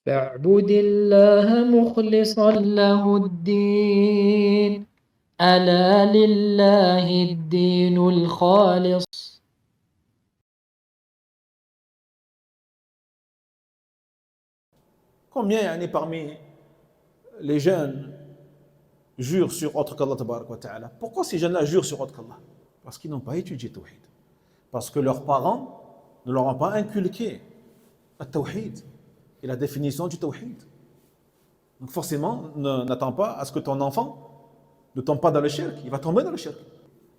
فاعبد الله مخلصا له الدين ألا لله الدين الخالص. Combien parmi les jeunes jurent sur autre qu'Allah tabaraka wa ta'ala? Pourquoi ces jeunes-là jurent sur autre qu'Allah? Parce qu'ils n'ont pas étudié Tawhid. Parce que leurs parents ne leur ont pas inculqué le Tawhid et la définition du Tawhid. Donc forcément, n'attends pas à ce que ton enfant ne tombe pas dans le shirk. Il va tomber dans le shirk.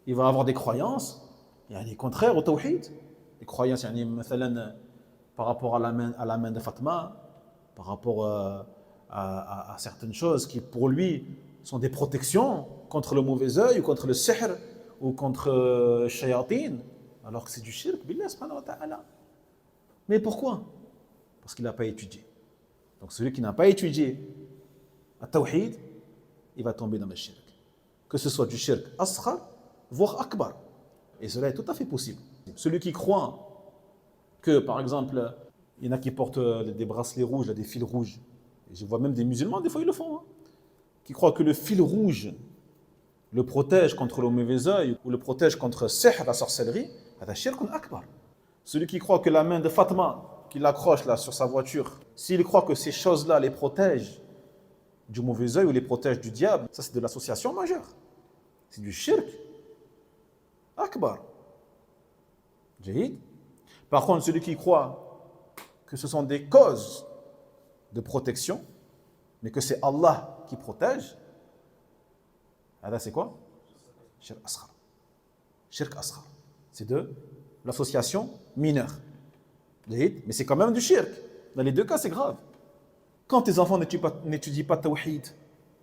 Il va avoir des croyances contraires au Tawhid. Des croyances par rapport à la main de Fatma, par rapport à certaines choses qui pour lui sont des protections contre le mauvais œil ou contre le sihr ou contre le shayatin, alors que c'est du shirk, billah subhanahu wa ta'ala. Mais pourquoi? Parce qu'il n'a pas étudié. Donc celui qui n'a pas étudié le tawhid, il va tomber dans le shirk. Que ce soit du shirk asghar, voire akbar. Et cela est tout à fait possible. Celui qui croit que, par exemple, il y en a qui portent des bracelets rouges, des fils rouges. Et je vois même des musulmans, des fois ils le font. Qui croient que le fil rouge le protège contre le mauvais œil ou le protège contre sihr, la sorcellerie. C'est shirk akbar. Celui qui croit que la main de Fatma, qu'il accroche là sur sa voiture, s'il croit que ces choses-là les protègent du mauvais œil ou les protègent du diable, ça c'est de l'association majeure. C'est du shirk akbar. Jahid. Par contre, celui qui croit que ce sont des causes de protection, mais que c'est Allah qui protège, là c'est quoi? Shirk asghar. Shirk asghar. C'est de l'association mineure. Mais c'est quand même du shirk. Dans les deux cas, c'est grave. Quand tes enfants n'étudient pas Tawhid,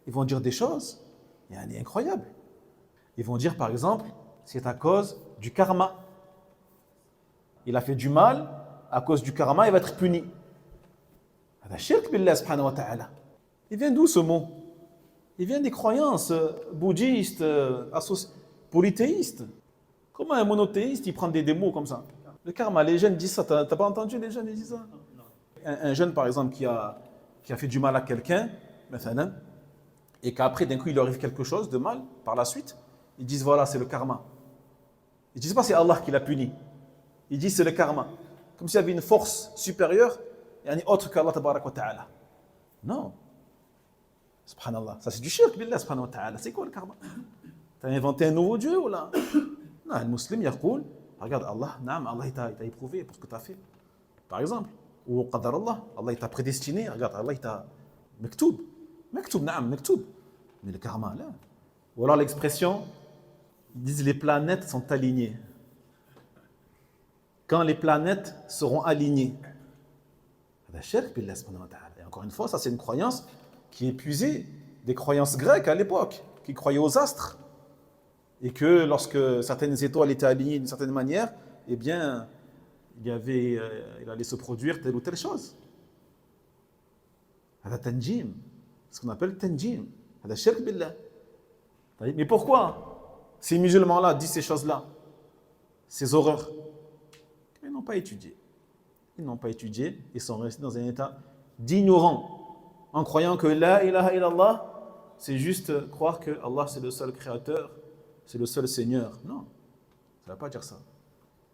ils vont dire des choses incroyables. Ils vont dire par exemple, c'est à cause du karma. Il a fait du mal, à cause du karma, il va être puni. C'est shirk billah subhanahu wa ta'ala. Il vient d'où ce mot? Il vient des croyances bouddhistes, polythéistes. Comment un monothéiste, il prend des mots comme ça? Le karma, les jeunes disent ça. T'as pas entendu les jeunes disent ça? Un jeune, par exemple, qui a fait du mal à quelqu'un, et qu'après, d'un coup, il lui arrive quelque chose de mal, par la suite, ils disent, voilà, c'est le karma. Ils disent pas, c'est Allah qui l'a puni. Ils disent, c'est le karma. Comme s'il y avait une force supérieure, autre qu'Allah tabarak wa ta'ala. Non. Subhanallah. Ça, c'est du shirk, billah, subhanahu wa ta'ala. C'est quoi le karma? T'as inventé un nouveau Dieu ou là? Non, le musulman, il dit, regarde, Allah, Allah il t'a éprouvé pour ce que tu as fait. Par exemple. Ou qadar Allah, Allah il t'a prédestiné. Regarde, Allah il t'a mektoub. Mektoub, naam, mektoub. Mais le karma, là. Ou alors l'expression, ils disent les planètes sont alignées. Quand les planètes seront alignées. Et encore une fois, ça c'est une croyance qui est puisée des croyances grecques à l'époque, qui croyaient aux astres. Et que lorsque certaines étoiles étaient alignées d'une certaine manière, eh bien, il allait se produire telle ou telle chose. C'est tanjim, ce qu'on appelle tanjim. C'est shirk billah. Mais pourquoi ces musulmans-là disent ces choses-là, ces horreurs? Ils n'ont pas étudié. Ils n'ont pas étudié, ils sont restés dans un état d'ignorant, en croyant que la ilaha illallah, c'est juste croire que Allah c'est le seul créateur, c'est le seul Seigneur. Non, ça ne veut pas dire ça.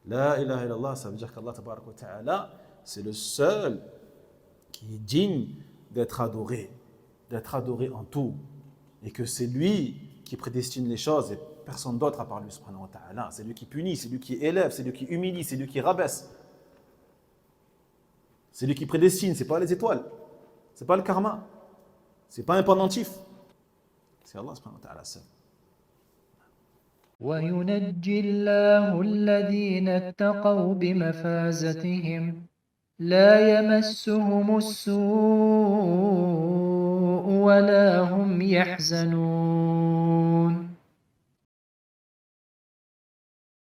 La ilaha illallah, ça veut dire qu'Allah tabaraka wa ta'ala, c'est le seul qui est digne d'être adoré en tout. Et que c'est lui qui prédestine les choses et personne d'autre à part lui subhanahu wa ta'ala. C'est lui qui punit, c'est lui qui élève, c'est lui qui humilie, c'est lui qui rabaisse. C'est lui qui prédestine, c'est pas les étoiles. C'est pas le karma. C'est pas un pendentif. C'est Allah subhanahu wa ta'ala seul. وينجي الله الذين اتقوا بمفازتهم لا يمسهم السوء ولا هم يحزنون.